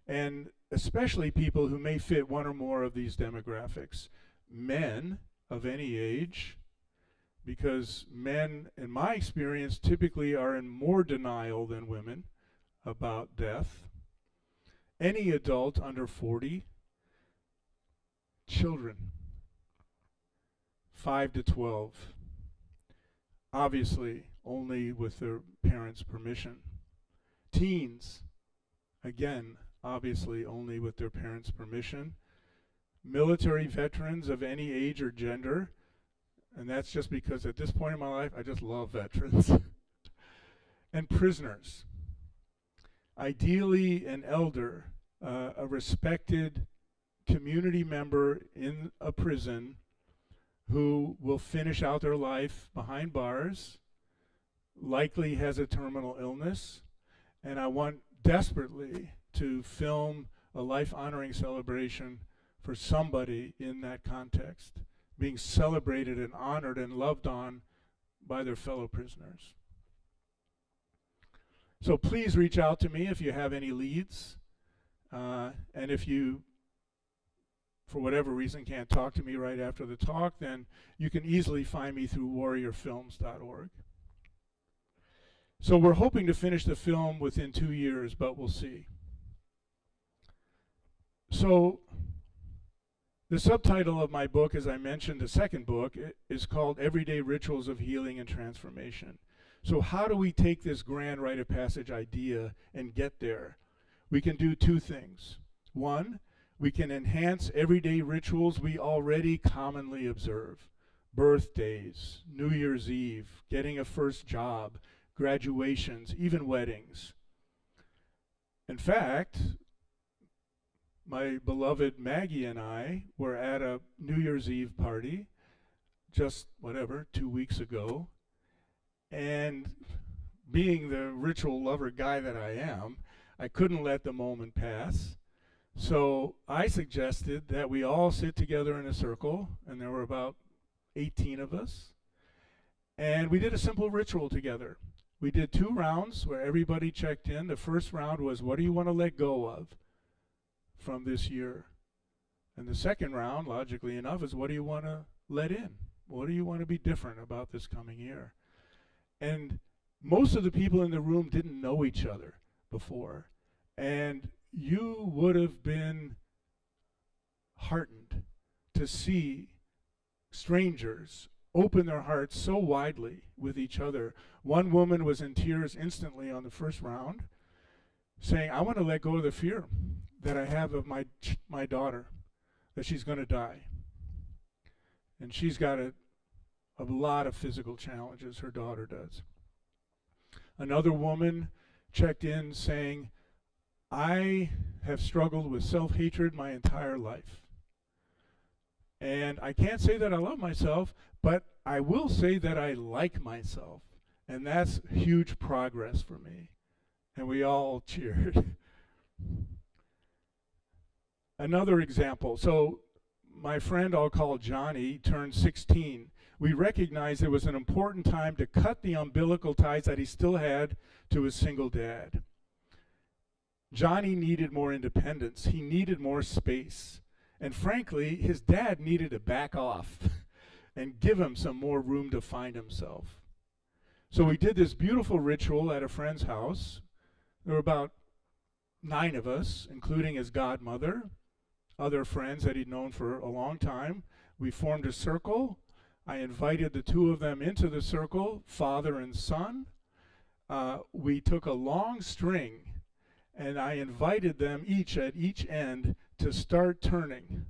and especially people who may fit one or more of these demographics. Men of any age, because men, in my experience, typically are in more denial than women about death. Any adult under 40. Children, 5 to 12. Obviously, only with their parents' permission. Teens, again, obviously only with their parents' permission. Military veterans of any age or gender, and that's just because at this point in my life, I just love veterans. And prisoners. Ideally, an elder, a respected community member in a prison who will finish out their life behind bars, likely has a terminal illness, and I want desperately to film a life-honoring celebration for somebody in that context, being celebrated and honored and loved on by their fellow prisoners. So please reach out to me if you have any leads, and if you, for whatever reason, can't talk to me right after the talk, then you can easily find me through warriorfilms.org. So we're hoping to finish the film within 2 years, but we'll see. So the subtitle of my book, as I mentioned, the second book, is called Everyday Rituals of Healing and Transformation. So how do we take this grand rite of passage idea and get there? We can do two things. One, we can enhance everyday rituals we already commonly observe. Birthdays, New Year's Eve, getting a first job, graduations, even weddings. In fact, my beloved Maggie and I were at a New Year's Eve party just, 2 weeks ago. And being the ritual lover guy that I am, I couldn't let the moment pass. So I suggested that we all sit together in a circle, and there were about 18 of us. And we did a simple ritual together. We did 2 rounds where everybody checked in. The first round was, what do you want to let go of from this year? And the second round, logically enough, is what do you want to let in? What do you want to be different about this coming year? And most of the people in the room didn't know each other before. And you would have been heartened to see strangers open their hearts so widely with each other. One woman was in tears instantly on the first round, saying, I want to let go of the fear that I have of my daughter, that she's going to die. And she's got a lot of physical challenges, her daughter does. Another woman checked in saying, I have struggled with self-hatred my entire life. And I can't say that I love myself, but I will say that I like myself. And that's huge progress for me. And we all cheered. Another example. So my friend I'll call Johnny turned 16. We recognized it was an important time to cut the umbilical ties that he still had to his single dad. Johnny needed more independence. He needed more space. And frankly, his dad needed to back off and give him some more room to find himself. So we did this beautiful ritual at a friend's house. There were about 9 of us, including his godmother, other friends that he'd known for a long time. We formed a circle. I invited the 2 of them into the circle, father and son. We took a long string, and I invited them each at each end to start turning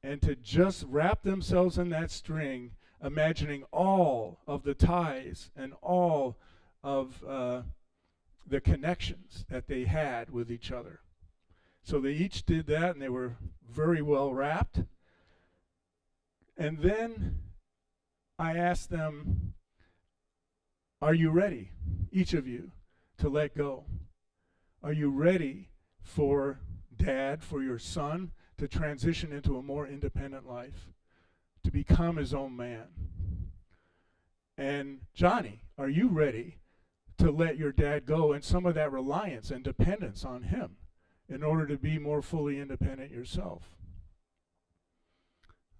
and to just wrap themselves in that string, imagining all of the ties and all of the connections that they had with each other. So they each did that, and they were very well wrapped. And then I asked them, are you ready, each of you, to let go? Are you ready for Dad, for your son, to transition into a more independent life, to become his own man? And Johnny, are you ready to let your dad go and some of that reliance and dependence on him in order to be more fully independent yourself?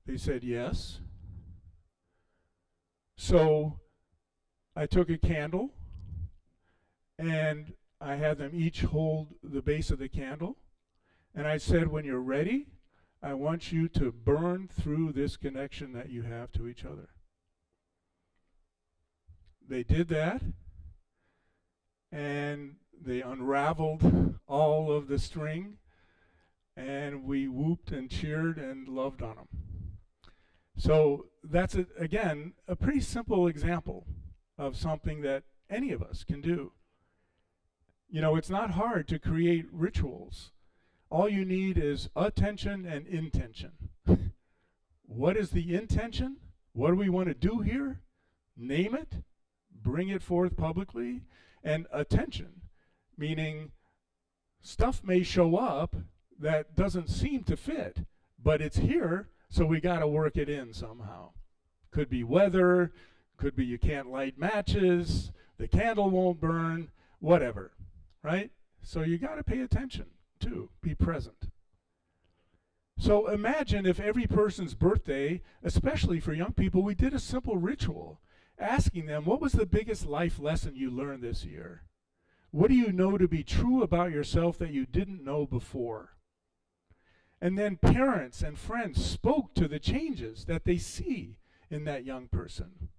They said yes. So I took a candle and I had them each hold the base of the candle. And I said, when you're ready, I want you to burn through this connection that you have to each other. They did that, and they unraveled all of the string, and we whooped and cheered and loved on them. So that's, again, a pretty simple example of something that any of us can do. You know, it's not hard to create rituals. All you need is attention and intention. What is the intention? What do we want to do here? Name it, bring it forth publicly, and attention, meaning stuff may show up that doesn't seem to fit, but it's here, so we got to work it in somehow. Could be weather, could be you can't light matches, the candle won't burn, whatever, right? So you got to pay attention too, be present. So imagine if every person's birthday, especially for young people, we did a simple ritual, asking them, what was the biggest life lesson you learned this year? What do you know to be true about yourself that you didn't know before? And then parents and friends spoke to the changes that they see in that young person.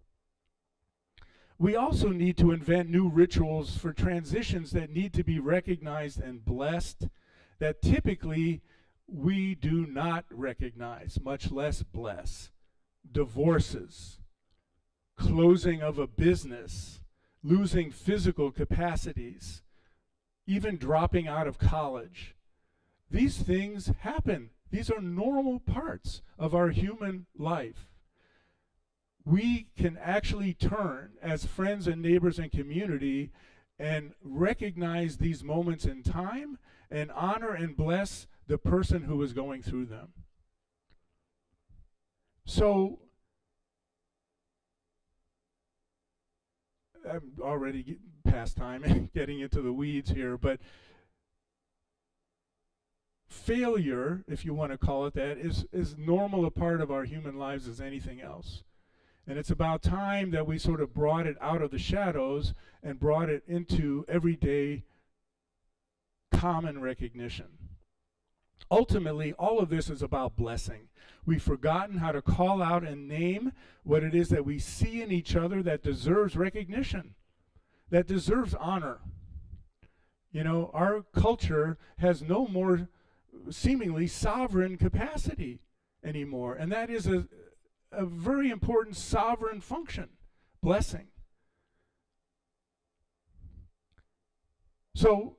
We also need to invent new rituals for transitions that need to be recognized and blessed, that typically we do not recognize, much less bless. Divorces, closing of a business, losing physical capacities, even dropping out of college. These things happen. These are normal parts of our human life. We can actually turn as friends and neighbors and community and recognize these moments in time and honor and bless the person who is going through them. So, I'm already past time and getting into the weeds here, but failure, if you want to call it that, is normal a part of our human lives as anything else. And it's about time that we sort of brought it out of the shadows and brought it into everyday common recognition. Ultimately, all of this is about blessing. We've forgotten how to call out and name what it is that we see in each other that deserves recognition, that deserves honor. You know, our culture has no more seemingly sovereign capacity anymore, and that is a very important sovereign function, blessing. So,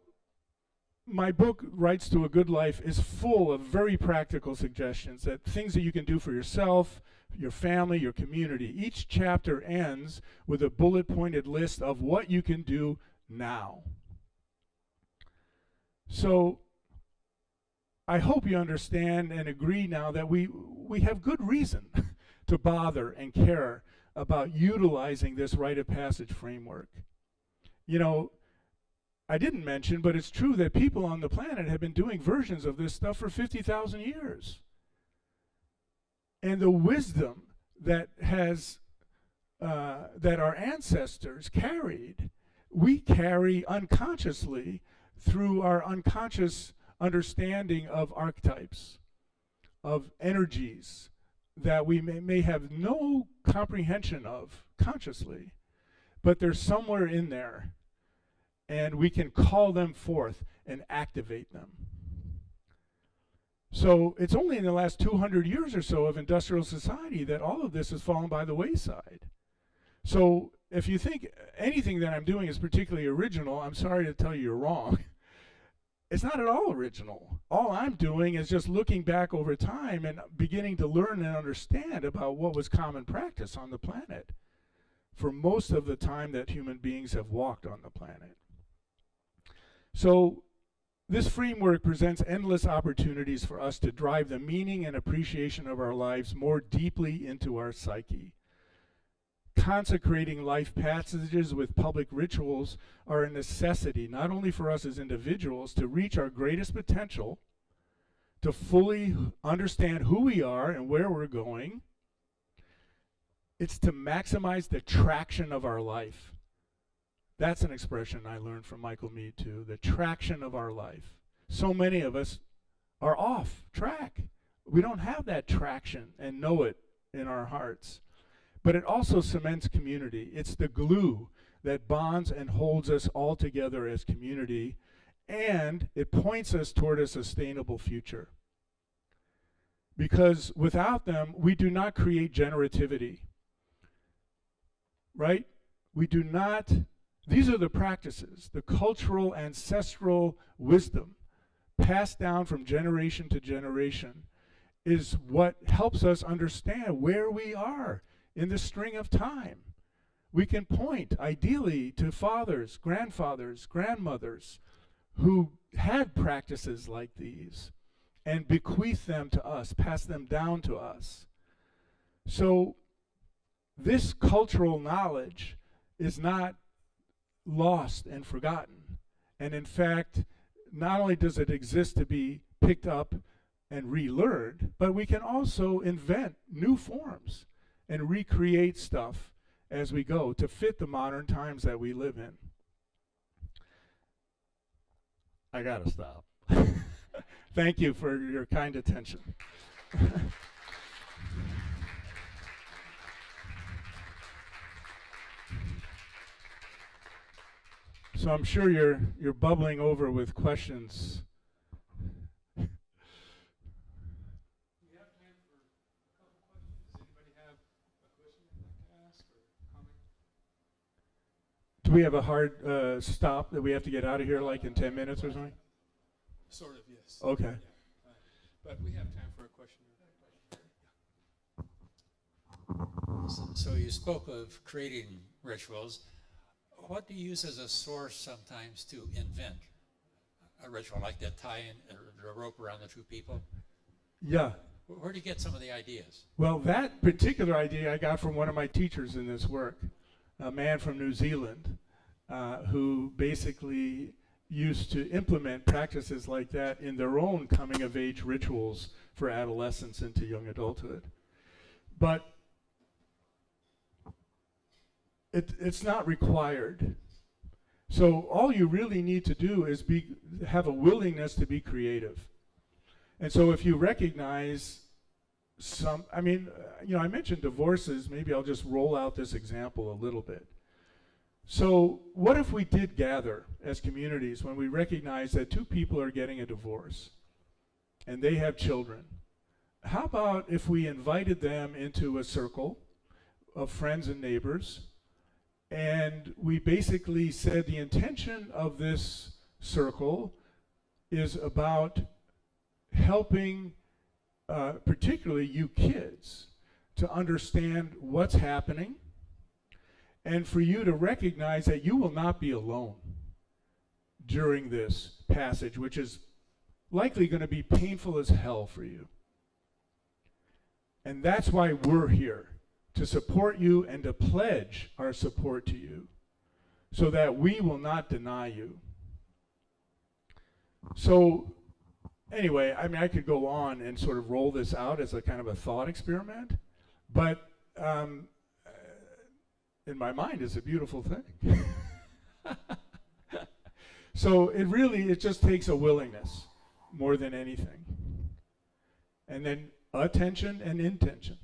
my book, Rites to a Good Life, is full of very practical suggestions, that things that you can do for yourself, your family, your community. Each chapter ends with a bullet-pointed list of what you can do now. So, I hope you understand and agree now that we have good reason to bother and care about utilizing this rite of passage framework. You know, I didn't mention, but it's true that people on the planet have been doing versions of this stuff for 50,000 years. And the wisdom that that our ancestors carried, we carry unconsciously through our unconscious understanding of archetypes, of energies that we may have no comprehension of consciously, but they're somewhere in there, and we can call them forth and activate them. So it's only in the last 200 years or so of industrial society that all of this has fallen by the wayside. So if you think anything that I'm doing is particularly original, I'm sorry to tell you you're wrong. It's not at all original. All I'm doing is just looking back over time and beginning to learn and understand about what was common practice on the planet for most of the time that human beings have walked on the planet. So this framework presents endless opportunities for us to drive the meaning and appreciation of our lives more deeply into our psyche. consecrating life passages with public rituals are a necessity, not only for us as individuals to reach our greatest potential, to fully understand who we are and where we're going. It's to maximize the traction of our life. That's an expression I learned from Michael Meade too, the traction of our life. So many of us are off track. We don't have that traction and know it in our hearts. But it also cements community. It's the glue that bonds and holds us all together as community, and it points us toward a sustainable future. Because without them, we do not create generativity. Right? We do not, these are the practices, the cultural, ancestral wisdom passed down from generation to generation is what helps us understand where we are in the string of time. We can point, ideally, to fathers, grandfathers, grandmothers who had practices like these and bequeath them to us, pass them down to us. So this cultural knowledge is not lost and forgotten. And in fact, not only does it exist to be picked up and relearned, but we can also invent new forms and recreate stuff as we go to fit the modern times that we live in. I gotta stop. Thank you for your kind attention. So I'm sure you're bubbling over with questions. Do we have a hard stop that we have to get out of here like in 10 minutes or something? Sort of, yes. Okay. Yeah. But we have time for a question. So you spoke of creating rituals. What do you use as a source sometimes to invent a ritual like that tie-in, the rope around the two people? Yeah. Where do you get some of the ideas? Well, that particular idea I got from one of my teachers in this work, a man from New Zealand, who basically used to implement practices like that in their own coming-of-age rituals for adolescence into young adulthood. But it's not required. So all you really need to do is have a willingness to be creative. And so if you recognize I mentioned divorces, maybe I'll just roll out this example a little bit. So what if we did gather as communities when we recognize that two people are getting a divorce and they have children? How about if we invited them into a circle of friends and neighbors, and we basically said the intention of this circle is about helping particularly you kids to understand what's happening and for you to recognize that you will not be alone during this passage, which is likely going to be painful as hell for you. And that's why we're here, to support you and to pledge our support to you so that we will not deny you. So anyway, I mean, I could go on and sort of roll this out as a kind of a thought experiment, but in my mind, it's a beautiful thing. So it just takes a willingness more than anything. And then attention and intention.